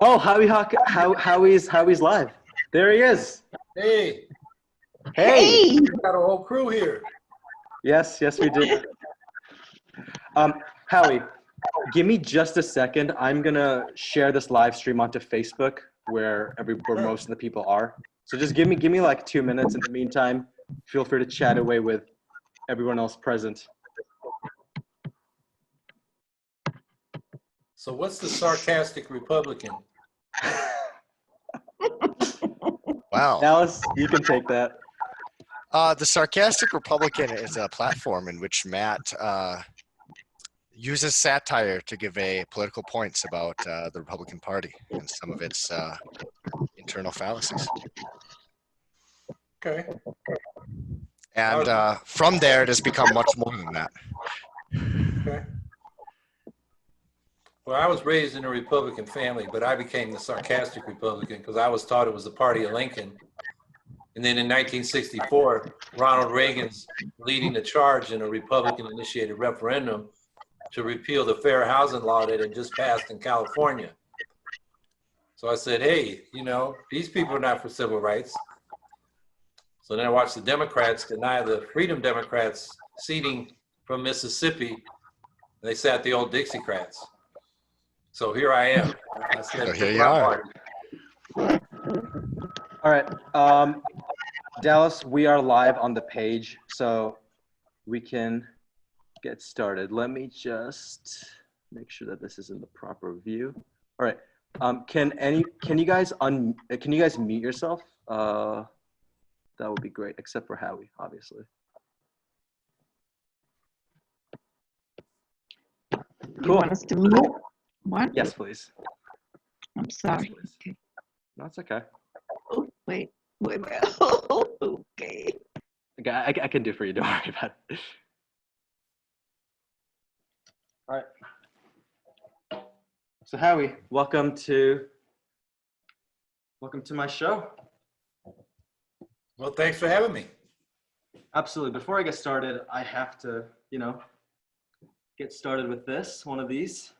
Oh, Howie's live. There he is. Hey, Hey. Hey, got a whole crew here. Yes, we do. Um, Howie, give me just a second. I'm gonna share this live stream onto Facebook where Sure. most of the people are. So just give me like 2 minutes. In the meantime, feel free to chat away with everyone else present. So what's the sarcastic Republican? Wow. Dallas, you can take that. The Sarcastic Republican is a platform in which Matt uses satire to give a political points about the Republican Party and some of its internal fallacies. Okay. And from there, it has become much more than that. Okay. Well, I was raised in a Republican family, but I became the sarcastic Republican because I was taught it was the party of Lincoln. And then in 1964, Ronald Reagan's leading the charge in a Republican-initiated referendum to repeal the fair housing law that had just passed in California. So I said, hey, these people are not for civil rights. So then I watched the Democrats deny the Freedom Democrats seating from Mississippi. They sat the old Dixiecrats. So here I am. I said, So here you are. All right. Dallas, we are live on the page, so we can get started. Let me just make sure that this is in the proper view. All right. Can you guys mute yourself? That would be great, except for Howie, obviously. you want us to mute? What? Yes, please. I'm sorry. Yes, please. Okay. No, it's okay. Oh, wait. Okay. I can do for you. Don't worry about it. All right. So Howie, welcome to my show. Well, thanks for having me. Absolutely. Before I get started, I have to, get started with one of these.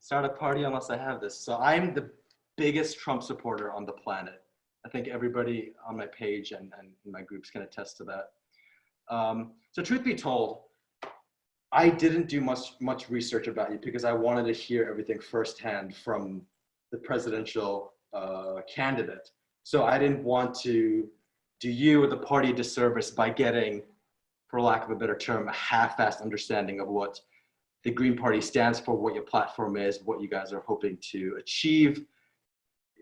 Start a party unless I have this. So I'm the biggest Trump supporter on the planet. I think everybody on my page and in my groups can attest to that. So truth be told, I didn't do much research about you because I wanted to hear everything firsthand from the presidential candidate. So I didn't want to do you or the party a disservice by getting, for lack of a better term, a half-assed understanding of what the Green Party stands for, what your platform is, what you guys are hoping to achieve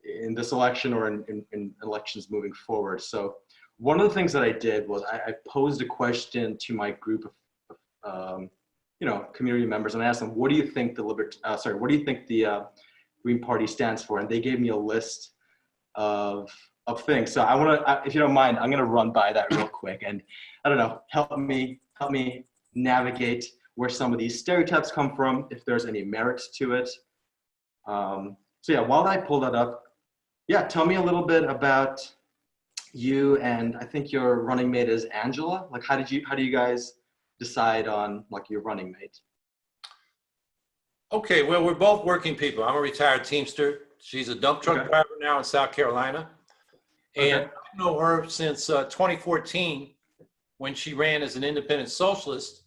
in this election or in elections moving forward. So one of the things that I did was I posed a question to my group of community members, and I asked them, what do you think the Green Party stands for? And they gave me a list of things. So I want to, if you don't mind, I'm going to run by that real quick, and I don't know, help me navigate where some of these stereotypes come from, if there's any merit to it. So yeah, while I pull that up, yeah, tell me a little bit about you, and I think your running mate is Angela. Like, how do you guys decide on like your running mate? Okay, well, we're both working people. I'm a retired Teamster. She's a dump truck driver now in South Carolina. And I know her since 2014 when she ran as an independent socialist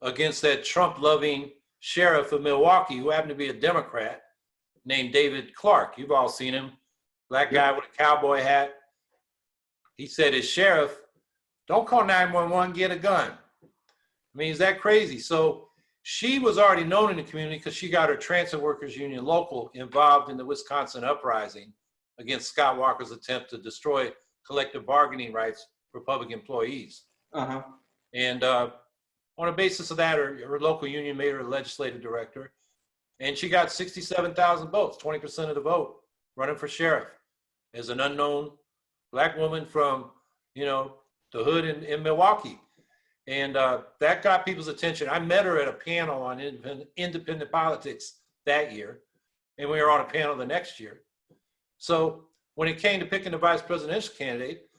against that Trump-loving sheriff of Milwaukee who happened to be a Democrat named David Clark. You've all seen him, black guy with a cowboy hat. He said his sheriff, don't call 911, get a gun. I mean, is that crazy? So she was already known in the community because she got her Transit Workers Union local involved in the Wisconsin uprising against Scott Walker's attempt to destroy collective bargaining rights for public employees. And on the basis of that, her local union made her a legislative director, and she got 67,000 votes, 20% of the vote, running for sheriff as an unknown black woman from, the hood in Milwaukee. And that got people's attention. I met her at a panel on independent politics that year, and we were on a panel the next year. So when it came to picking the vice presidential candidate,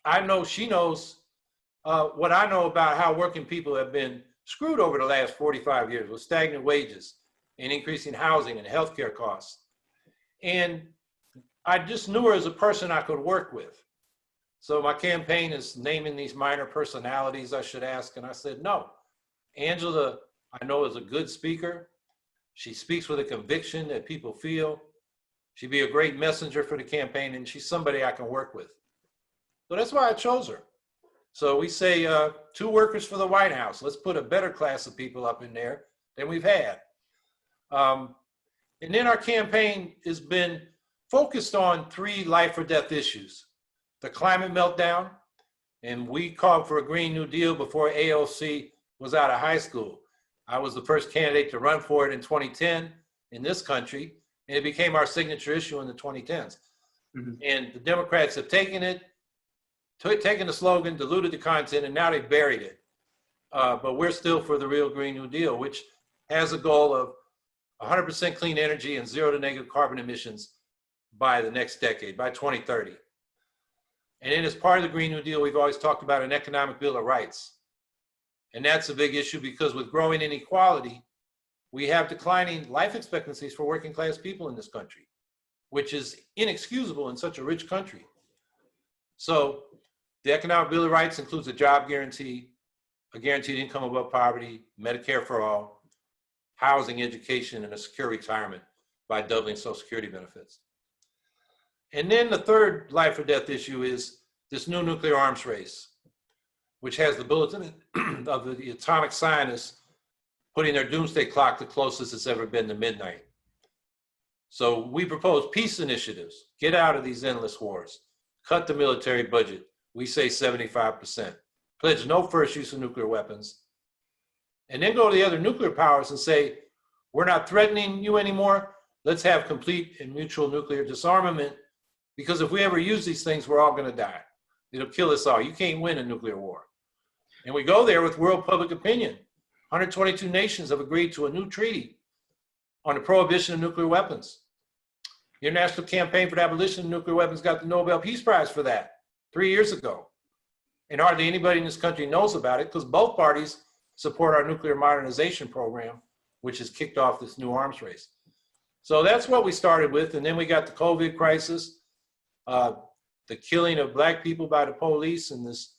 I know she knows what I know about how working people have been screwed over the last 45 years with stagnant wages, and increasing housing and healthcare costs. And I just knew her as a person I could work with. So my campaign is naming these minor personalities I should ask. And I said, no, Angela, I know is a good speaker. She speaks with a conviction that people feel. She'd be a great messenger for the campaign, and she's somebody I can work with. So that's why I chose her. So we say 2 workers for the White House. Let's put a better class of people up in there than we've had. And then our campaign has been focused on 3 life or death issues. The climate meltdown, and we called for a Green New Deal before AOC was out of high school. I was the first candidate to run for it in 2010 in this country, and it became our signature issue in the 2010s. Mm-hmm. And the Democrats have taken it, taken the slogan, diluted the content, and now they've buried it. But we're still for the real Green New Deal, which has a goal of 100% clean energy and 0 to negative carbon emissions by the next decade, by 2030. And then as part of the Green New Deal, we've always talked about an economic bill of rights. And that's a big issue because with growing inequality, we have declining life expectancies for working class people in this country, which is inexcusable in such a rich country. So the economic bill of rights includes a job guarantee, a guaranteed income above poverty, Medicare for all, housing, education, and a secure retirement by doubling Social Security benefits. And then the third life or death issue is this new nuclear arms race, which has the bulletin of the atomic scientists putting their doomsday clock the closest it's ever been to midnight. So we propose peace initiatives, get out of these endless wars, cut the military budget, we say 75%, pledge no first use of nuclear weapons, and then go to the other nuclear powers and say, we're not threatening you anymore, let's have complete and mutual nuclear disarmament, because if we ever use these things, we're all gonna die. It'll kill us all. You can't win a nuclear war. And we go there with world public opinion. 122 nations have agreed to a new treaty on the prohibition of nuclear weapons. The International Campaign for the Abolition of Nuclear Weapons got the Nobel Peace Prize for that 3 years ago. And hardly anybody in this country knows about it because both parties support our nuclear modernization program, which has kicked off this new arms race. So that's what we started with. And then we got the COVID crisis, the killing of Black people by the police and this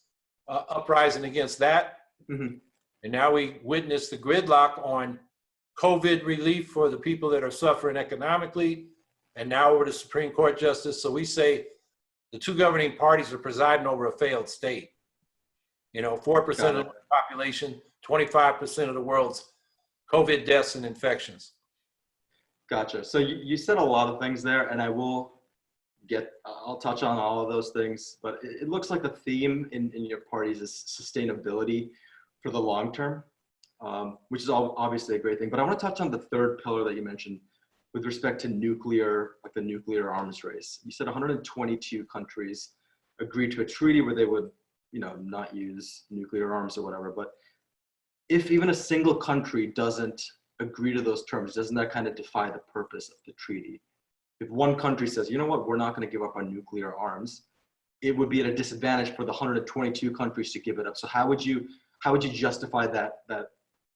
uprising against that. Mm-hmm. And now we witness the gridlock on COVID relief for the people that are suffering economically, and now over to Supreme Court justice. So we say the 2 governing parties are presiding over a failed state. 4% of the population, 25% of the world's COVID deaths and infections. Gotcha. So you said a lot of things there, and I'll touch on all of those things, but it looks like the theme in your parties is sustainability for the long term, which is obviously a great thing. But I want to touch on the third pillar that you mentioned with respect to nuclear, like the nuclear arms race. You said 122 countries agreed to a treaty where they would, not use nuclear arms or whatever. But if even a single country doesn't agree to those terms, doesn't that kind of defy the purpose of the treaty? If one country says, you know what, we're not going to give up our nuclear arms, it would be at a disadvantage for the 122 countries to give it up. So how would you justify that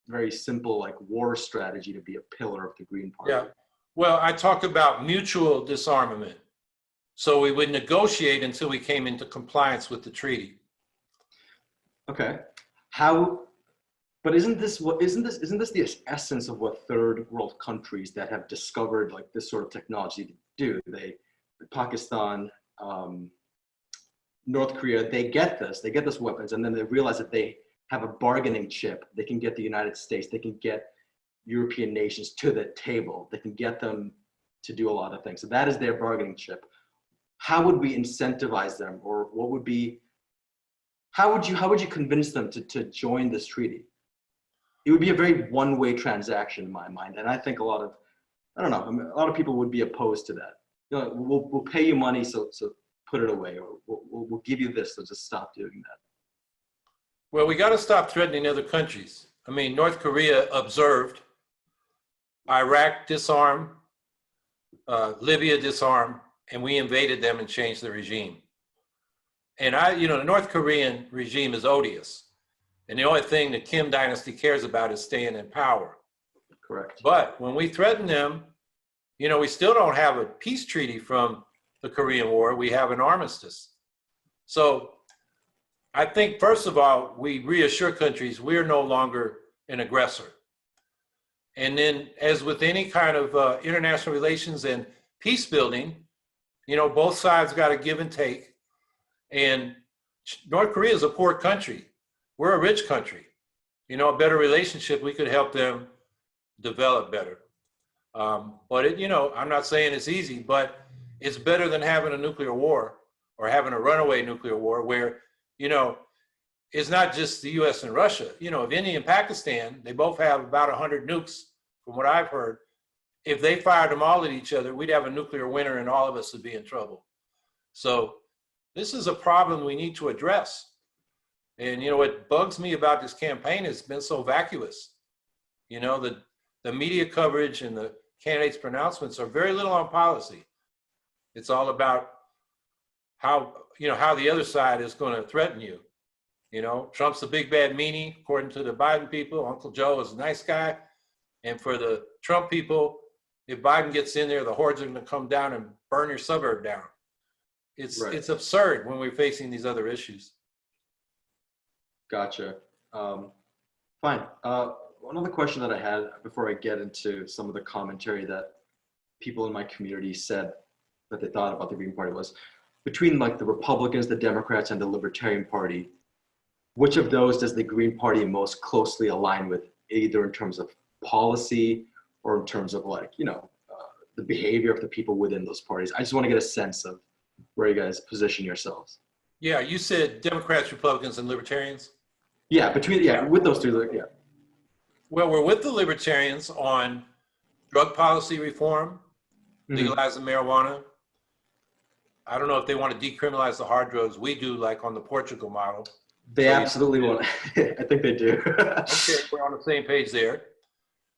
very simple like war strategy to be a pillar of the Green Party? Yeah, well, I talked about mutual disarmament. So we would negotiate until we came into compliance with the treaty. Okay, but isn't this the essence of what third world countries that have discovered like this sort of technology do? Pakistan, North Korea, they get this weapons, and then they realize that they have a bargaining chip. They can get the United States, they can get European nations to the table. They can get them to do a lot of things. So that is their bargaining chip. How would we incentivize them, or how would you convince them to join this treaty? It would be a very one-way transaction in my mind, and I think a lot of people would be opposed to that. We'll pay you money, so put it away, or we'll give you this, so just stop doing that. Well, we got to stop threatening other countries. I mean, North Korea observed, Iraq disarmed, Libya disarmed, and we invaded them and changed the regime. And the North Korean regime is odious. And the only thing the Kim dynasty cares about is staying in power. Correct. But when we threaten them, you know, we still don't have a peace treaty from the Korean War. We have an armistice. So I think, first of all, we reassure countries we're no longer an aggressor. And then, as with any kind of international relations and peace building, you know, both sides got to give and take. And North Korea is a poor country. We're a rich country. You know, a better relationship, we could help them develop better. But it, you know, I'm not saying it's easy, but it's better than having a nuclear war or having a runaway nuclear war where, you know, it's not just the US and Russia. You know, if India and Pakistan, they both have about 100 nukes, from what I've heard. If they fired them all at each other, we'd have a nuclear winter and all of us would be in trouble. So this is a problem we need to address. And, you know, what bugs me about this campaign has been so vacuous. You know, the media coverage and the candidates' pronouncements are very little on policy. It's all about how, you know, how the other side is going to threaten you. You know, Trump's the big bad meanie, according to the Biden people. Uncle Joe is a nice guy. And for the Trump people, if Biden gets in there, the hordes are going to come down and burn your suburb down. It's absurd when we're facing these other issues. Gotcha. Fine. One other question that I had before I get into some of the commentary that people in my community said that they thought about the Green Party was, between like the Republicans, the Democrats, and the Libertarian Party, which of those does the Green Party most closely align with, either in terms of policy or in terms of, like, you know, the behavior of the people within those parties? I just want to get a sense of where you guys position yourselves. Yeah, you said Democrats, Republicans, and Libertarians? Yeah, with those two, yeah. Well, we're with the Libertarians on drug policy reform, legalizing marijuana. I don't know if they want to decriminalize the hard drugs. We do, like on the Portugal model. They absolutely want. I think they do. Okay, we're on the same page there.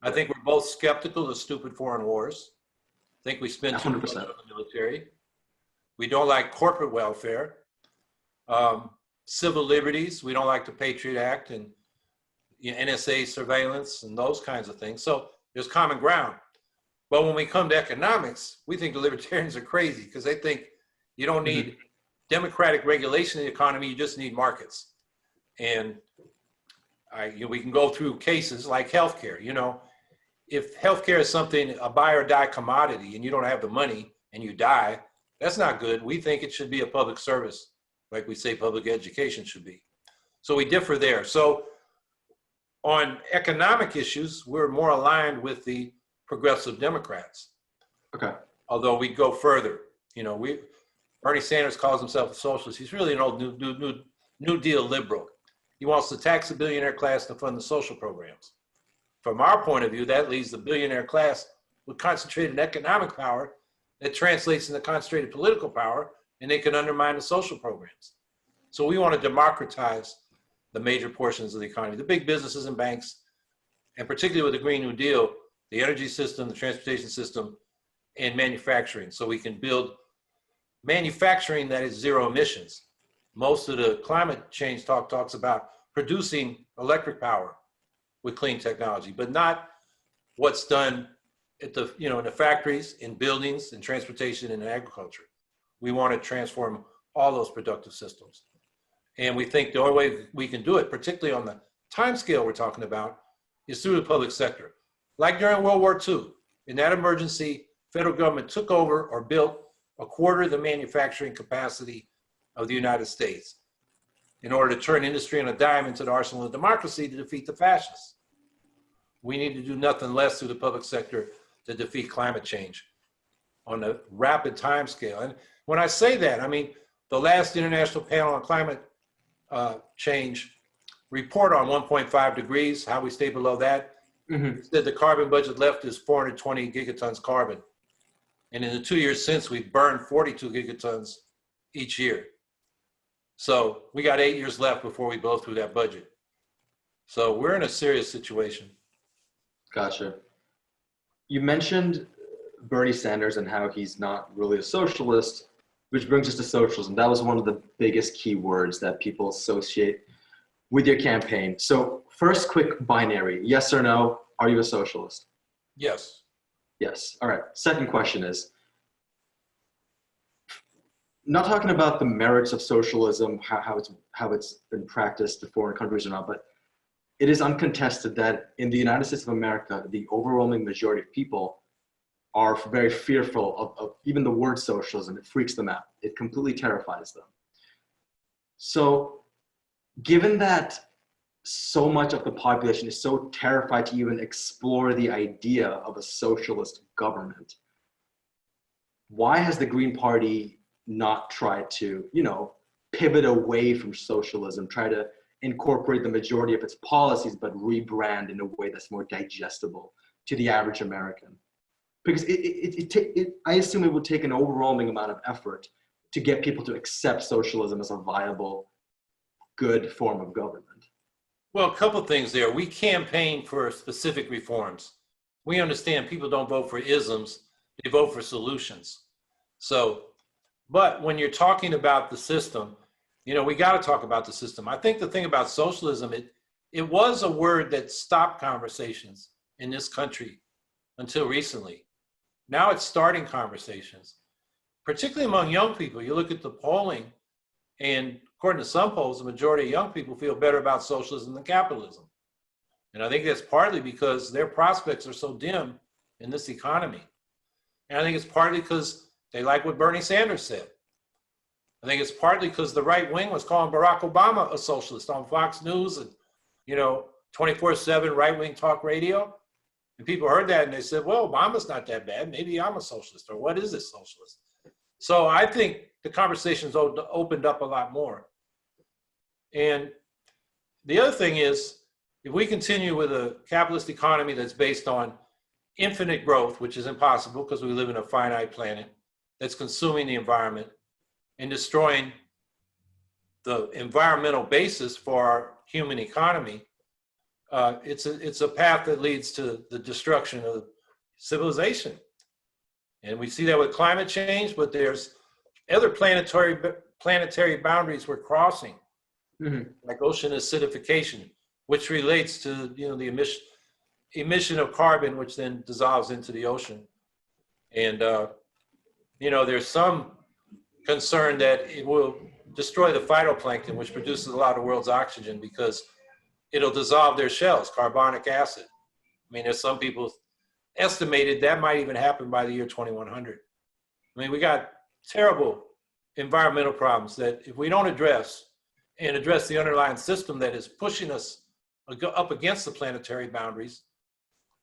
I think we're both skeptical of stupid foreign wars. I think we spend too much on the military. We don't like corporate welfare. Civil liberties, we don't like the Patriot Act and, you know, NSA surveillance and those kinds of things. So there's common ground. But when we come to economics, we think the libertarians are crazy because they think you don't need democratic regulation of the economy, you just need markets. And you know, we can go through cases like healthcare. You know, if healthcare is something, a buy or die commodity, and you don't have the money and you die, that's not good. We think it should be a public service, like we say public education should be. So we differ there. So on economic issues, we're more aligned with the progressive Democrats. Okay. Although we go further. You know, Bernie Sanders calls himself a socialist. He's really an old New Deal liberal. He wants to tax the billionaire class to fund the social programs. From our point of view, that leaves the billionaire class with concentrated economic power that translates into concentrated political power, and they can undermine the social programs. So we want to democratize the major portions of the economy, the big businesses and banks, and particularly with the Green New Deal, the energy system, the transportation system, and manufacturing. So we can build manufacturing that is zero emissions. Most of the climate change talks about producing electric power with clean technology, but not what's done at the, you know, in the factories, in buildings, in transportation, and in agriculture. We want to transform all those productive systems. And we think the only way we can do it, particularly on the time scale we're talking about, is through the public sector. Like during World War II, in that emergency, federal government took over or built a quarter of the manufacturing capacity of the United States in order to turn industry on a dime into the arsenal of democracy to defeat the fascists. We need to do nothing less through the public sector to defeat climate change on a rapid time scale. And when I say that, I mean, the last International Panel on Climate Change report on 1.5 degrees, how we stay below that, said the carbon budget left is 420 gigatons carbon. And in the 2 years since, we've burned 42 gigatons each year. So we got 8 years left before we blow through that budget. So we're in a serious situation. Gotcha. You mentioned Bernie Sanders and how he's not really a socialist, which brings us to socialism. That was one of the biggest key words that people associate with your campaign. So first, quick binary, yes or no, are you a socialist? Yes. Yes. All right. Second question is, not talking about the merits of socialism, how it's been practiced in foreign countries or not, but it is uncontested that in the United States of America, the overwhelming majority of people are very fearful of even the word socialism. It freaks them out. It completely terrifies them. So given that so much of the population is so terrified to even explore the idea of a socialist government, why has the Green Party not tried to, pivot away from socialism, try to incorporate the majority of its policies, but rebrand in a way that's more digestible to the average American? Because I assume it would take an overwhelming amount of effort to get people to accept socialism as a viable, good form of government. Well, a couple things there. We campaign for specific reforms. We understand people don't vote for isms, they vote for solutions. So, but when you're talking about the system, we got to talk about the system. I think the thing about socialism, it was a word that stopped conversations in this country until recently. Now it's starting conversations, particularly among young people. You look at the polling, and according to some polls, the majority of young people feel better about socialism than capitalism. And I think that's partly because their prospects are so dim in this economy. And I think it's partly because they like what Bernie Sanders said. I think it's partly because the right wing was calling Barack Obama a socialist on Fox News and, 24/7 right wing talk radio. And people heard that and they said, well, Obama's not that bad. Maybe I'm a socialist, or what is a socialist? So I think the conversation's opened up a lot more. And the other thing is, if we continue with a capitalist economy that's based on infinite growth, which is impossible because we live in a finite planet that's consuming the environment and destroying the environmental basis for our human economy, it's a path that leads to the destruction of civilization. And we see that with climate change, but there's other planetary boundaries we're crossing, like ocean acidification, which relates to the emission of carbon, which then dissolves into the ocean. And there's some concern that it will destroy the phytoplankton, which produces a lot of the world's oxygen, because it'll dissolve their shells, carbonic acid. I mean, there's some people estimated that might even happen by the year 2100. I mean, we got terrible environmental problems that if we don't address the underlying system that is pushing us up against the planetary boundaries,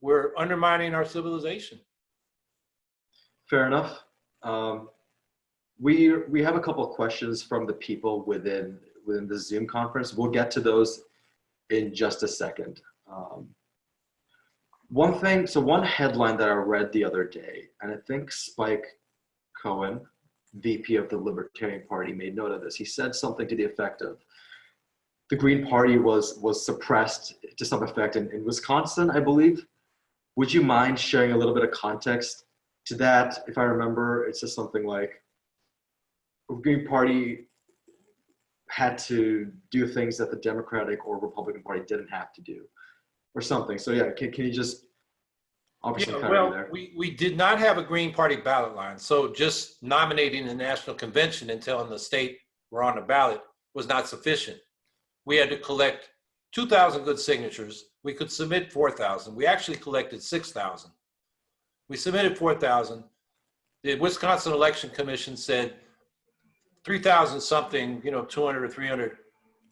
we're undermining our civilization. Fair enough. We have a couple of questions from the people within the Zoom conference. We'll get to those in just a second. One headline that I read the other day, and I think Spike Cohen, VP of the Libertarian Party, made note of this. He said something to the effect of, the Green Party was suppressed to some effect in Wisconsin, I believe. Would you mind sharing a little bit of context to that? If I remember, it says something like, the Green Party had to do things that the Democratic or Republican Party didn't have to do, or something. So yeah, can you just offer some clarity there? We did not have a Green Party ballot line, so just nominating the National Convention and telling the state we're on the ballot was not sufficient. We had to collect 2,000 good signatures. We could submit 4,000. We actually collected 6,000. We submitted 4,000. The Wisconsin Election Commission said 3,000 something, 200 or 300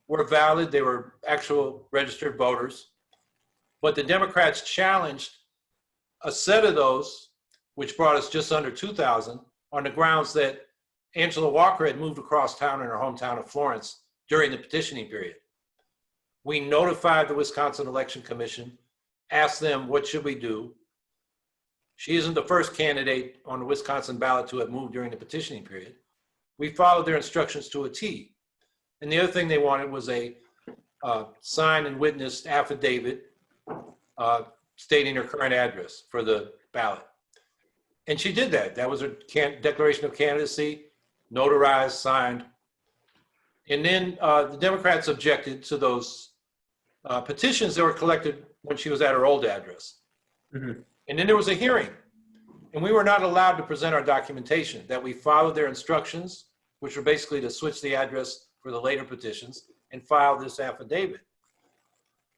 were valid. They were actual registered voters. But the Democrats challenged a set of those, which brought us just under 2,000, on the grounds that Angela Walker had moved across town in her hometown of Florence during the petitioning period. We notified the Wisconsin Election Commission, asked them, what should we do? She isn't the first candidate on the Wisconsin ballot to have moved during the petitioning period. We followed their instructions to a T. And the other thing they wanted was a signed and witnessed affidavit stating her current address for the ballot. And she did that. That was her declaration of candidacy, notarized, signed. And then the Democrats objected to those petitions that were collected when she was at her old address. And then there was a hearing, and we were not allowed to present our documentation, that we followed their instructions, which were basically to switch the address for the later petitions and file this affidavit.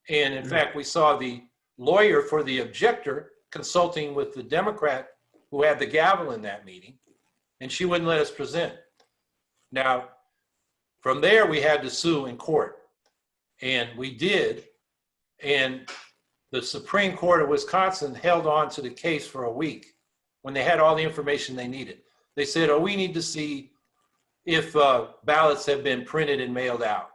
And in fact, we saw the lawyer for the objector consulting with the Democrat who had the gavel in that meeting, and she wouldn't let us present. Now, from there, we had to sue in court, and we did. And the Supreme Court of Wisconsin held on to the case for a week when they had all the information they needed. They said, oh, we need to see if ballots have been printed and mailed out.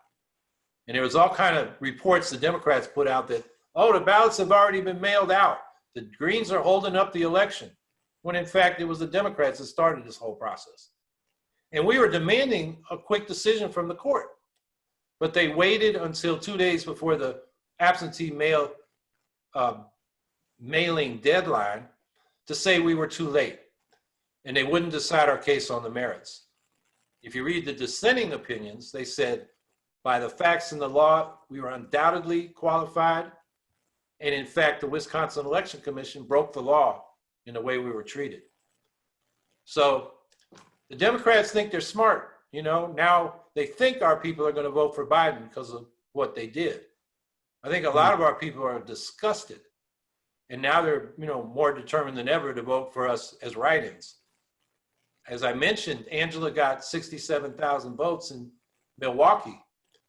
And there was all kind of reports the Democrats put out that, oh, the ballots have already been mailed out. The Greens are holding up the election, when in fact it was the Democrats that started this whole process. And we were demanding a quick decision from the court, but they waited until 2 days before the absentee mailing deadline to say we were too late, and they wouldn't decide our case on the merits. If you read the dissenting opinions, they said, by the facts and the law, we were undoubtedly qualified, and in fact, the Wisconsin Election Commission broke the law in the way we were treated. So the Democrats think they're smart, you know, now they think our people are going to vote for Biden because of what they did. I think a lot of our people are disgusted, and now they're, you know, more determined than ever to vote for us as write-ins. As I mentioned, Angela got 67,000 votes in Milwaukee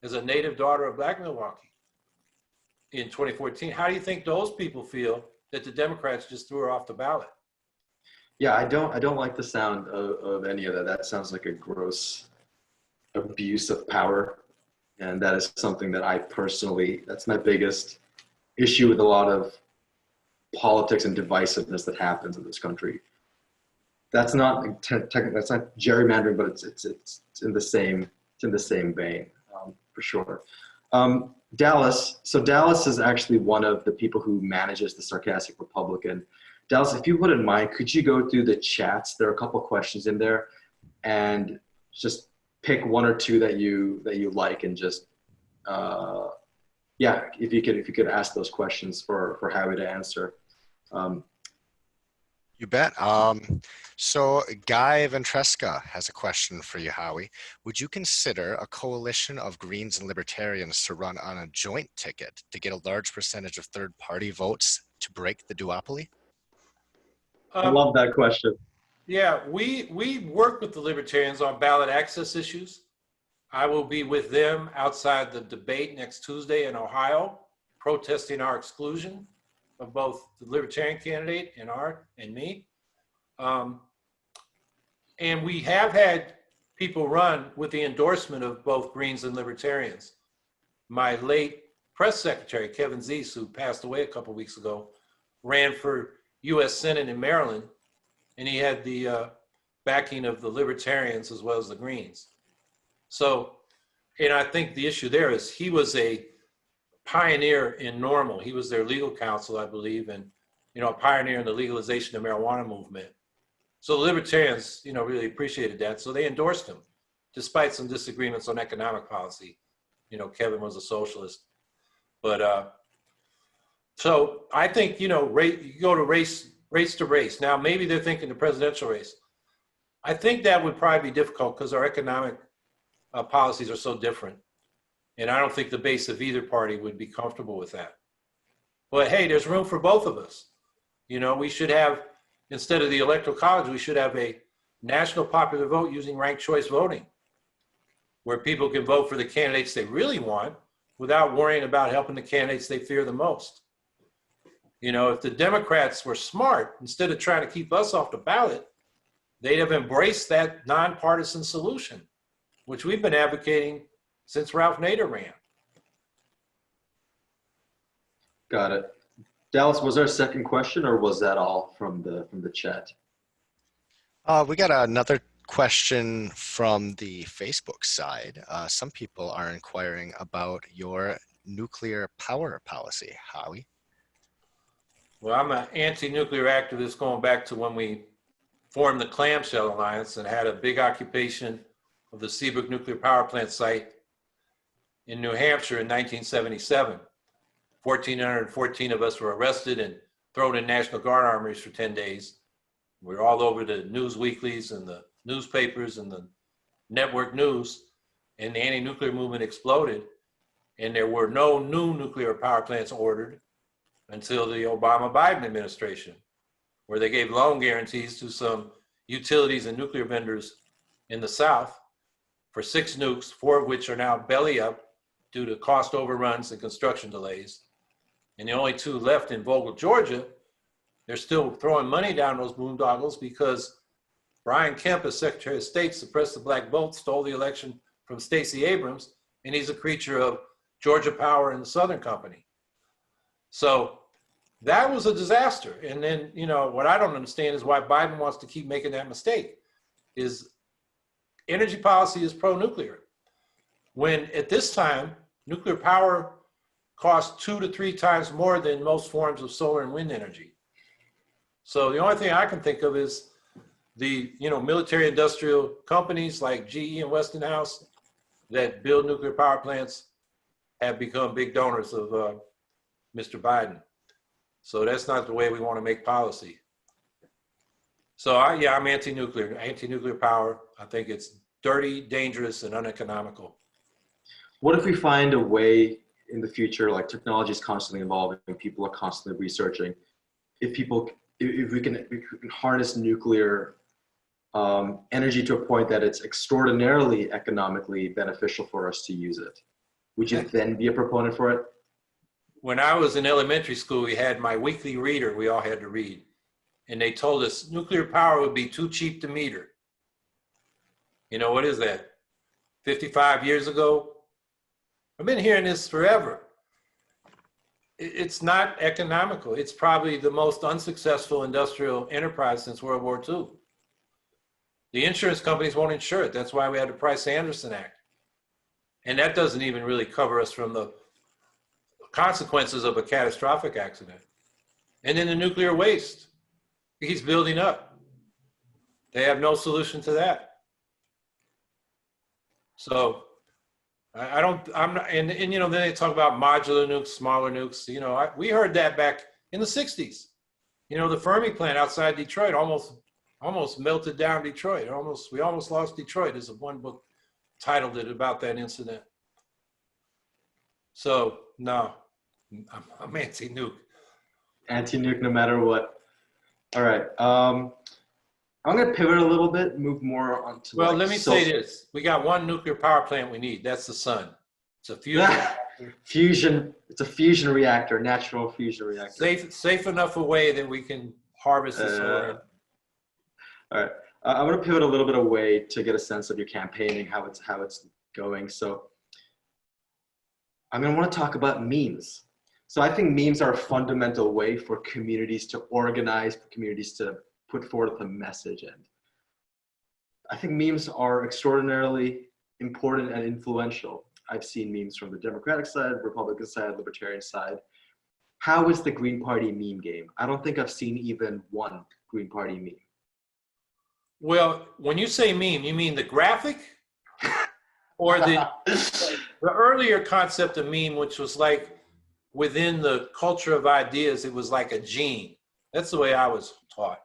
as a native daughter of Black Milwaukee in 2014. How do you think those people feel that the Democrats just threw her off the ballot? Yeah, I don't like the sound of any of that. That sounds like a gross abuse of power. And that is something that I personally, that's my biggest issue with a lot of politics and divisiveness that happens in this country. That's not that's not gerrymandering, but it's in the same vein, for sure. Dallas. So Dallas is actually one of the people who manages the Sarcastic Republican. Dallas, if you wouldn't mind, could you go through the chats? There are a couple of questions in there, and just pick one or two that you like, and just yeah, if you could ask those questions for Howie to answer. You bet. So Guy Ventresca has a question for you, Howie. Would you consider a coalition of Greens and Libertarians to run on a joint ticket to get a large percentage of third-party votes to break the duopoly? I love that question. Yeah, we work with the Libertarians on ballot access issues. I will be with them outside the debate next Tuesday in Ohio, protesting our exclusion of both the Libertarian candidate and me. And we have had people run with the endorsement of both Greens and Libertarians. My late press secretary, Kevin Zeese, who passed away a couple weeks ago, ran for U.S. Senate in Maryland, and he had the backing of the Libertarians as well as the Greens. So, and I think the issue there is he was a pioneer in NORML. He was their legal counsel, I believe, and, you know, a pioneer in the legalization of marijuana movement. So the Libertarians, you know, really appreciated that. So they endorsed him, despite some disagreements on economic policy. You know, Kevin was a socialist. But so I think, you know, you go to race to race. Now, maybe they're thinking the presidential race. I think that would probably be difficult because our economic policies are so different. And I don't think the base of either party would be comfortable with that. But hey, there's room for both of us. You know, we should have, instead of the electoral college, we should have a national popular vote using ranked choice voting, where people can vote for the candidates they really want without worrying about helping the candidates they fear the most. You know, if the Democrats were smart, instead of trying to keep us off the ballot, they'd have embraced that nonpartisan solution, which we've been advocating since Ralph Nader ran. Got it. Dallas, was there a second question, or was that all from the chat? We got another question from the Facebook side. Some people are inquiring about your nuclear power policy, Howie. Well, I'm an anti-nuclear activist going back to when we formed the Clamshell Alliance and had a big occupation of the Seabrook nuclear power plant site in New Hampshire in 1977. 1,414 of us were arrested and thrown in National Guard armories for 10 days. We were all over the news weeklies and the newspapers and the network news, and the anti-nuclear movement exploded. And there were no new nuclear power plants ordered until the Obama-Biden administration, where they gave loan guarantees to some utilities and nuclear vendors in the South for 6 nukes, 4 of which are now belly up due to cost overruns and construction delays. And the only 2 left in Vogel, Georgia, they're still throwing money down those boondoggles because Brian Kemp, as Secretary of State, suppressed the black vote, stole the election from Stacey Abrams, and he's a creature of Georgia Power and the Southern Company. So that was a disaster. And then, you know, what I don't understand is why Biden wants to keep making that mistake. Is energy policy is pro-nuclear, when at this time, nuclear power costs 2 to 3 times more than most forms of solar and wind energy. So the only thing I can think of is the, you know, military industrial companies like GE and Westinghouse that build nuclear power plants have become big donors of Mr. Biden. So that's not the way we want to make policy. So I'm anti-nuclear power. I think it's dirty, dangerous, and uneconomical. What if we find a way in the future, like technology is constantly evolving, people are constantly researching, if we can harness nuclear energy to a point that it's extraordinarily economically beneficial for us to use it, would you then be a proponent for it? When I was in elementary school, we had my weekly reader we all had to read. And they told us nuclear power would be too cheap to meter. You know, what is that? 55 years ago? I've been hearing this forever. It's not economical. It's probably the most unsuccessful industrial enterprise since World War II. The insurance companies won't insure it. That's why we had the Price-Anderson Act. And that doesn't even really cover us from the consequences of a catastrophic accident. And then the nuclear waste keeps building up. They have no solution to that. So I'm not, and you know, then they talk about modular nukes, smaller nukes. You know, we heard that back in the 60s. You know, the Fermi plant outside Detroit almost melted down Detroit. We almost lost Detroit. There's one book titled it about that incident. So no, I'm anti-nuke. Anti-nuke no matter what. All right. I'm going to pivot a little bit, move more onto. Well, let me say this. We got one nuclear power plant we need. That's the sun. It's a fusion. It's a fusion reactor, natural fusion reactor. Safe enough away that we can harvest the solar. All right. I'm going to pivot a little bit away to get a sense of your campaigning, how it's going. So I'm going to want to talk about memes. So I think memes are a fundamental way for communities to organize, for communities to put forth a message. And I think memes are extraordinarily important and influential. I've seen memes from the Democratic side, Republican side, Libertarian side. How is the Green Party meme game? I don't think I've seen even one Green Party meme. Well, when you say meme, you mean the graphic or the earlier concept of meme, which was like within the culture of ideas, it was like a gene. That's the way I was taught.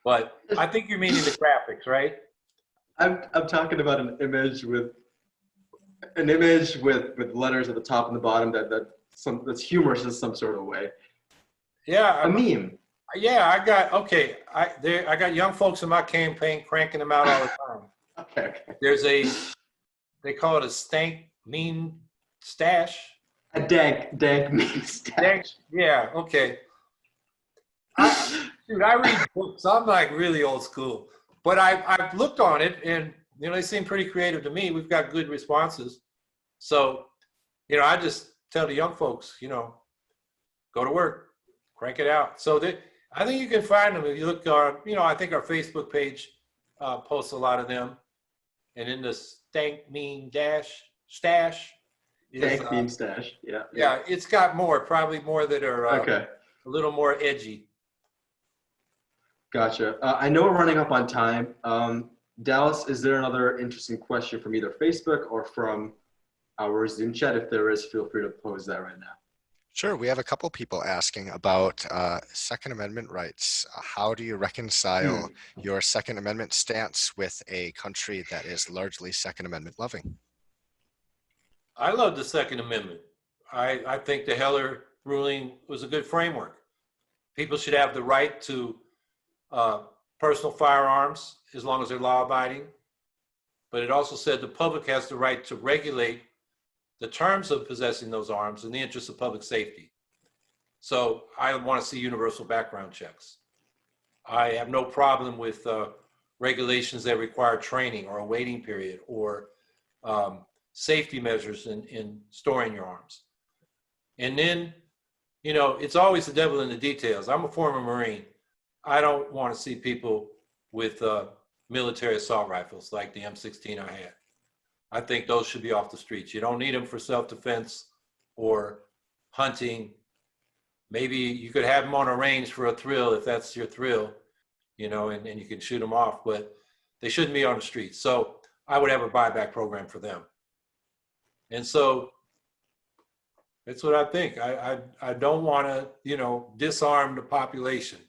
But I think you're meaning the graphics, right? I'm talking about an image with letters at the top and the bottom that's humorous in some sort of way. Yeah, a meme. Yeah, I got young folks in my campaign cranking them out all the time. Okay. There's they call it a stank meme stash. A dank meme stash. Yeah, okay. Dude, I read books. I'm like really old school, but I've looked on it, and you know, they seem pretty creative to me. We've got good responses, so you know, I just tell the young folks, you know, go to work, crank it out. So I think you can find them if you look on. You know, I think our Facebook page posts a lot of them, and in the stank meme stash. Stank meme stash. Yeah. Yeah, it's got probably more that are okay. A little more edgy. Gotcha. I know we're running up on time. Dallas, is there another interesting question from either Facebook or from our Zoom chat? If there is, feel free to pose that right now. Sure. We have a couple people asking about Second Amendment rights. How do you reconcile your Second Amendment stance with a country that is largely Second Amendment loving? I love the Second Amendment. I think the Heller ruling was a good framework. People should have the right to personal firearms as long as they're law abiding. But it also said the public has the right to regulate the terms of possessing those arms in the interest of public safety. So I want to see universal background checks. I have no problem with regulations that require training or a waiting period or safety measures in storing your arms. And then, you know, it's always the devil in the details. I'm a former Marine. I don't want to see people with military assault rifles like the M16 I had. I think those should be off the streets. You don't need them for self-defense or hunting. Maybe you could have them on a range for a thrill if that's your thrill, you know, and you can shoot them off, but they shouldn't be on the streets. So I would have a buyback program for them. And so that's what I think. I don't want to, you know, disarm the population.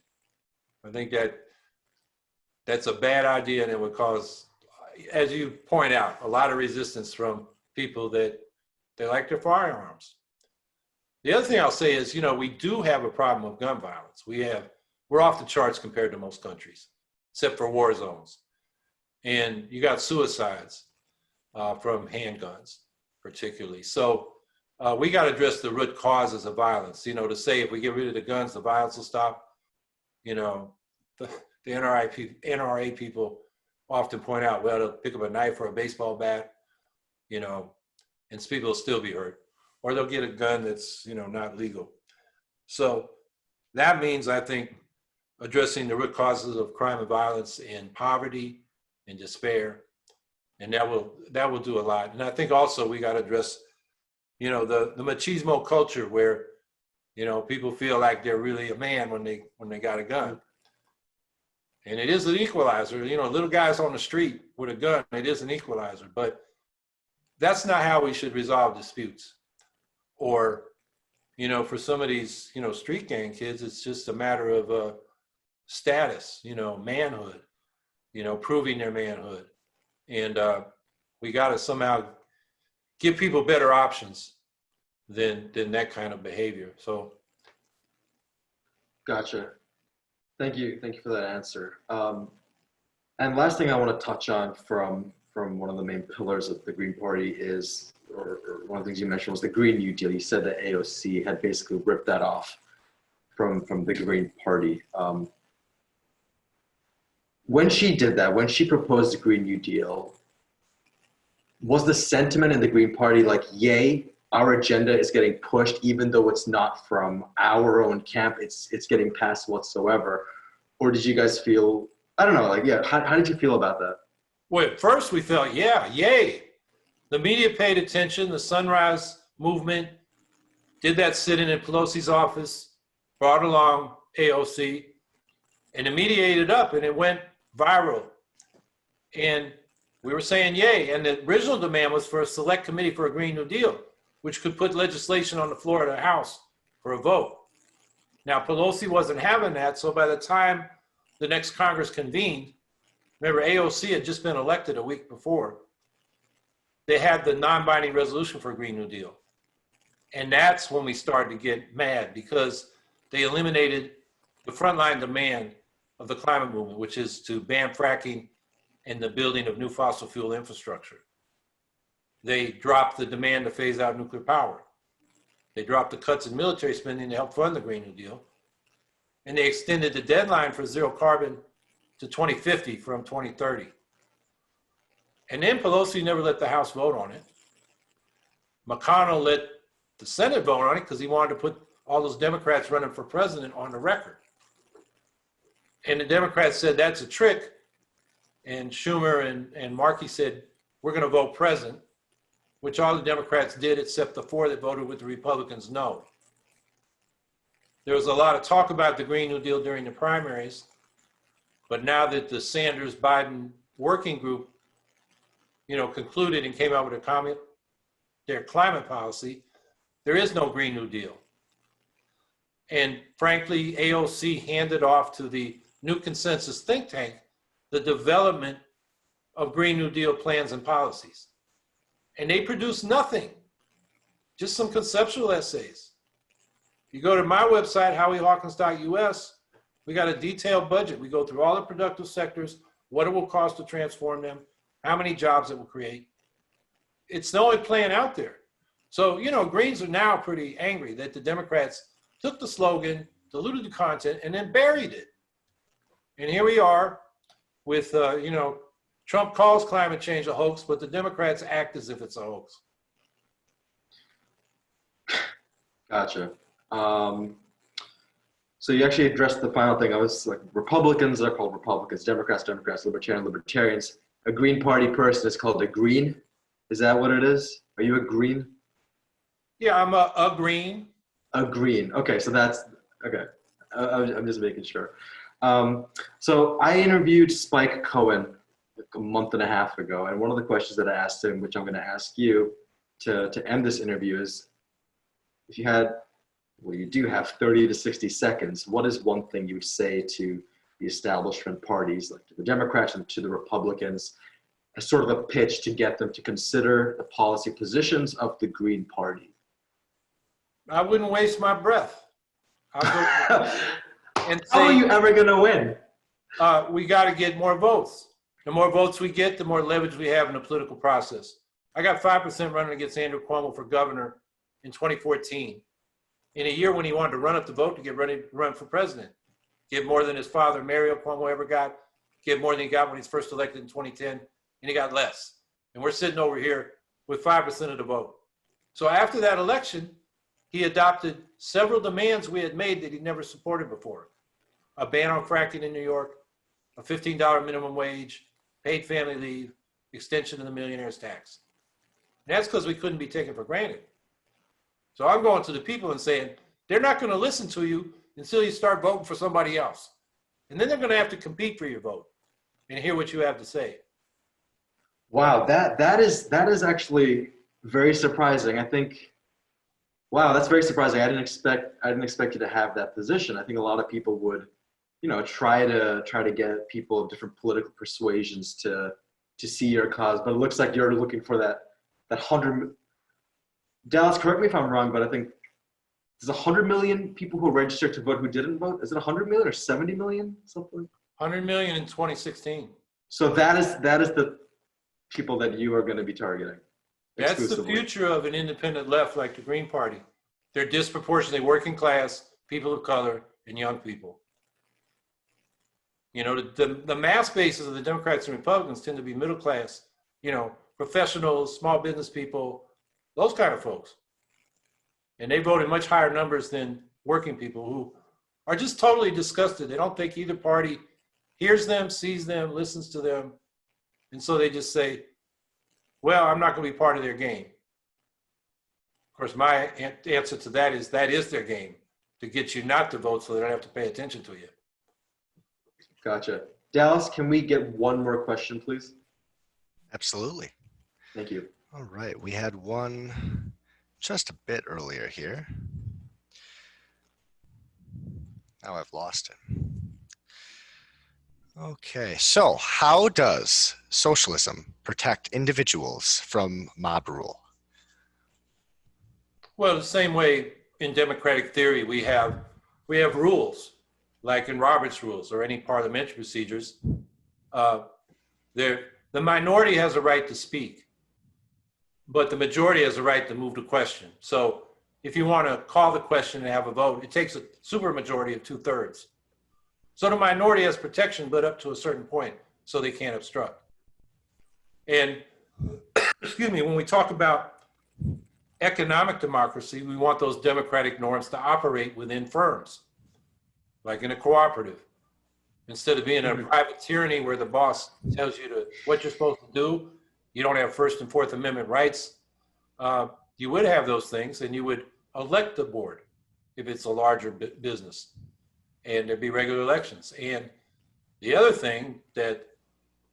I think that's a bad idea, and it would cause, as you point out, a lot of resistance from people that they like their firearms. The other thing I'll say is, you know, we do have a problem of gun violence. We're off the charts compared to most countries, except for war zones. And you got suicides from handguns, particularly. So we got to address the root causes of violence. You know, to say if we get rid of the guns, the violence will stop. You know, the NRA people often point out, well, they'll pick up a knife or a baseball bat, you know, and people will still be hurt. Or they'll get a gun that's, you know, not legal. So that means, I think, addressing the root causes of crime and violence and poverty and despair, and that will do a lot. And I think also we got to address, you know, the machismo culture where, you know, people feel like they're really a man when they got a gun. And it is an equalizer. You know, little guys on the street with a gun, it is an equalizer. But that's not how we should resolve disputes. Or, you know, for some of these, you know, street gang kids, it's just a matter of status, you know, manhood, you know, proving their manhood. And we got to somehow give people better options than that kind of behavior. So. Gotcha. Thank you for that answer. And last thing I want to touch on from one of the main pillars of the Green Party is, or one of the things you mentioned was the Green New Deal. You said that AOC had basically ripped that off from the Green Party. When she did that, when she proposed the Green New Deal, was the sentiment in the Green Party like, yay, our agenda is getting pushed, even though it's not from our own camp, it's getting passed whatsoever? Or did you guys feel, I don't know, like, yeah, how did you feel about that? Well, at first we felt, yeah, yay. The media paid attention. The Sunrise Movement did that sit-in at Pelosi's office, brought along AOC, and the media ate it up, and it went viral. And we were saying yay. And the original demand was for a select committee for a Green New Deal, which could put legislation on the floor of the House for a vote. Now, Pelosi wasn't having that, so by the time the next Congress convened, remember AOC had just been elected a week before, they had the non-binding resolution for a Green New Deal. And that's when we started to get mad, because they eliminated the frontline demand of the climate movement, which is to ban fracking and the building of new fossil fuel infrastructure. They dropped the demand to phase out nuclear power. They dropped the cuts in military spending to help fund the Green New Deal. And they extended the deadline for zero carbon to 2050 from 2030. And then Pelosi never let the House vote on it. McConnell let the Senate vote on it because he wanted to put all those Democrats running for president on the record. And the Democrats said, that's a trick. And Schumer and Markey said, we're going to vote present, which all the Democrats did except the 4 that voted with the Republicans no. There was a lot of talk about the Green New Deal during the primaries, but now that the Sanders-Biden working group, you know, concluded and came out with their climate policy, there is no Green New Deal. And frankly, AOC handed off to the New Consensus think tank the development of Green New Deal plans and policies. And they produced nothing, just some conceptual essays. You go to my website, howiehawkins.us, we got a detailed budget. We go through all the productive sectors, what it will cost to transform them, how many jobs it will create. It's the only plan out there. So, you know, Greens are now pretty angry that the Democrats took the slogan, diluted the content, and then buried it. And here we are with, you know, Trump calls climate change a hoax, but the Democrats act as if it's a hoax. Gotcha. So you actually addressed the final thing. I was like, Republicans are called Republicans, Democrats, Libertarians. A Green Party person is called a Green. Is that what it is? Are you a Green? Yeah, I'm a Green. A Green. Okay, so that's, okay. I'm just making sure. So I interviewed Spike Cohen like a month and a half ago, and one of the questions that I asked him, which I'm going to ask you to end this interview, is if you had, well, you do have 30 to 60 seconds, what is one thing you would say to the establishment parties, like to the Democrats and to the Republicans, as sort of a pitch to get them to consider the policy positions of the Green Party? I wouldn't waste my breath. I'll go and say, how are you ever going to win? We got to get more votes. The more votes we get, the more leverage we have in the political process. I got 5% running against Andrew Cuomo for governor in 2014. In a year when he wanted to run up the vote to get ready to run for president, get more than his father, Mario Cuomo, ever got, get more than he got when he was first elected in 2010, and he got less. And we're sitting over here with 5% of the vote. So after that election, he adopted several demands we had made that he never supported before. A ban on fracking in New York, a $15 minimum wage, paid family leave, extension of the millionaire's tax. And that's because we couldn't be taken for granted. So I'm going to the people and saying, they're not going to listen to you until you start voting for somebody else. And then they're going to have to compete for your vote and hear what you have to say. Wow, that is actually very surprising. I think, wow, that's very surprising. I didn't expect you to have that position. I think a lot of people would, you know, try to get people of different political persuasions to see your cause. But it looks like you're looking for that 100. Dallas, correct me if I'm wrong, but I think there's 100 million people who registered to vote who didn't vote. Is it 100 million or 70 million? Something. 100 million in 2016. So that is the people that you are going to be targeting. That's the future of an independent left like the Green Party. They're disproportionately working class, people of color, and young people. You know, the mass bases of the Democrats and Republicans tend to be middle class, you know, professionals, small business people, those kind of folks. And they vote in much higher numbers than working people who are just totally disgusted. They don't think either party hears them, sees them, listens to them. And so they just say, well, I'm not going to be part of their game. Of course, my answer to that is their game, to get you not to vote so they don't have to pay attention to you. Gotcha. Dallas, can we get one more question, please? Absolutely. Thank you. All right, we had one just a bit earlier here. Now I've lost it. Okay, so how does socialism protect individuals from mob rule? Well, the same way in democratic theory, we have rules, like in Robert's rules or any parliamentary procedures. The minority has a right to speak, but the majority has a right to move the question. So if you want to call the question and have a vote, it takes a supermajority of 2/3. So the minority has protection, but up to a certain point, so they can't obstruct. And excuse me, when we talk about economic democracy, we want those democratic norms to operate within firms, like in a cooperative. Instead of being a private tyranny where the boss tells you what you're supposed to do, you don't have First and Fourth Amendment rights. You would have those things, and you would elect the board if it's a larger business, and there'd be regular elections. And the other thing that,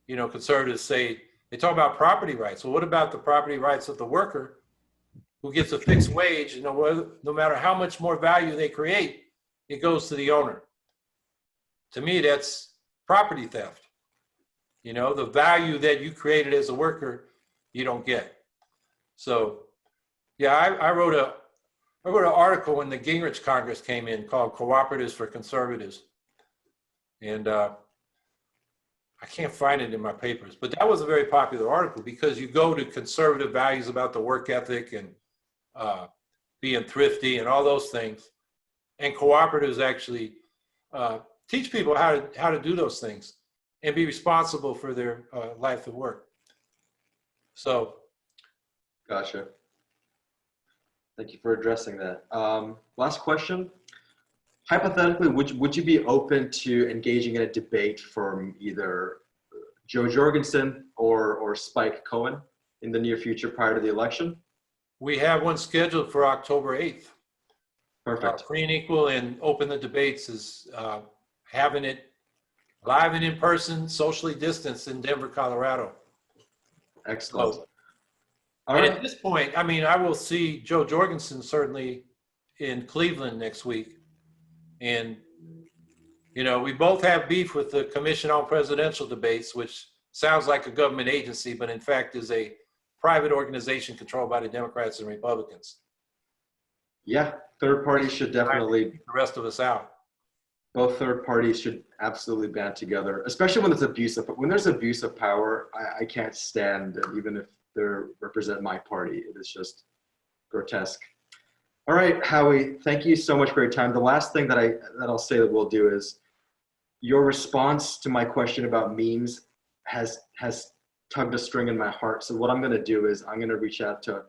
you know, conservatives say, they talk about property rights. Well, what about the property rights of the worker who gets a fixed wage? You know, no matter how much more value they create, it goes to the owner. To me, that's property theft. You know, the value that you created as a worker, you don't get. So, yeah, I wrote an article when the Gingrich Congress came in called Cooperatives for Conservatives. And I can't find it in my papers, but that was a very popular article because you go to conservative values about the work ethic and being thrifty and all those things. And cooperatives actually teach people how to do those things and be responsible for their life of work. So. Gotcha. Thank you for addressing that. Last question. Hypothetically, would you be open to engaging in a debate from either Joe Jorgensen or Spike Cohen in the near future prior to the election? We have one scheduled for October 8th. Perfect. Free and equal and open the debates is having it live and in person, socially distanced in Denver, Colorado. Excellent. So, All and right. at this point, I mean, I will see Joe Jorgensen certainly in Cleveland next week. And, you know, we both have beef with the Commission on Presidential Debates, which sounds like a government agency, but in fact is a private organization controlled by the Democrats and Republicans. Yeah, third parties should definitely, The rest of us out. both third parties should absolutely band together, especially when there's abuse of power. I can't stand it, even if they represent my party. It is just grotesque. All right, Howie, thank you so much for your time. The last thing that I'll say that we'll do is your response to my question about memes has tugged a string in my heart. So what I'm going to do is I'm going to reach out to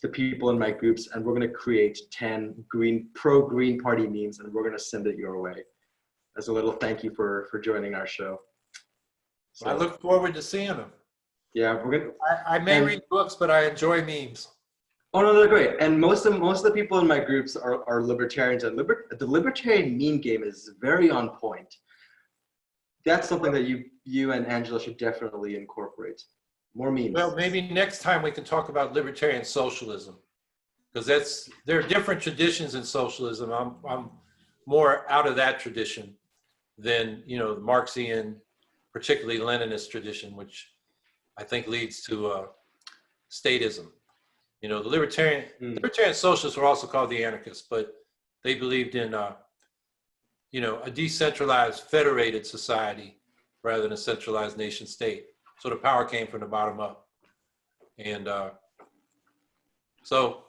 the people in my groups, and we're going to create 10 pro-Green Party memes, and we're going to send it your way as a little thank you for joining our show. So, I look forward to seeing them. Yeah, we're going to. I may read books, but I enjoy memes. Oh no, they're great. And most of the people in my groups are libertarians, and the libertarian meme game is very on point. That's something that you and Angela should definitely incorporate. More memes. Well, maybe next time we can talk about libertarian socialism, because there are different traditions in socialism. I'm more out of that tradition than, you know, the Marxian, particularly Leninist tradition, which I think leads to statism. You know, the libertarian socialists were also called the anarchists, but they believed in, you know, a decentralized, federated society rather than a centralized nation state. So the power came from the bottom up. And so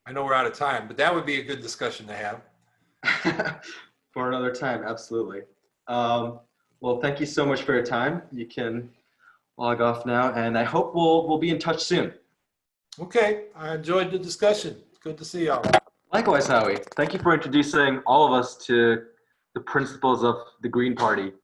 I know we're out of time, but that would be a good discussion to have. For another time, absolutely. Well, thank you so much for your time. You can log off now, and I hope we'll be in touch soon. Okay, I enjoyed the discussion. Good to see y'all. Likewise, Howie. Thank you for introducing all of us to the principles of the Green Party.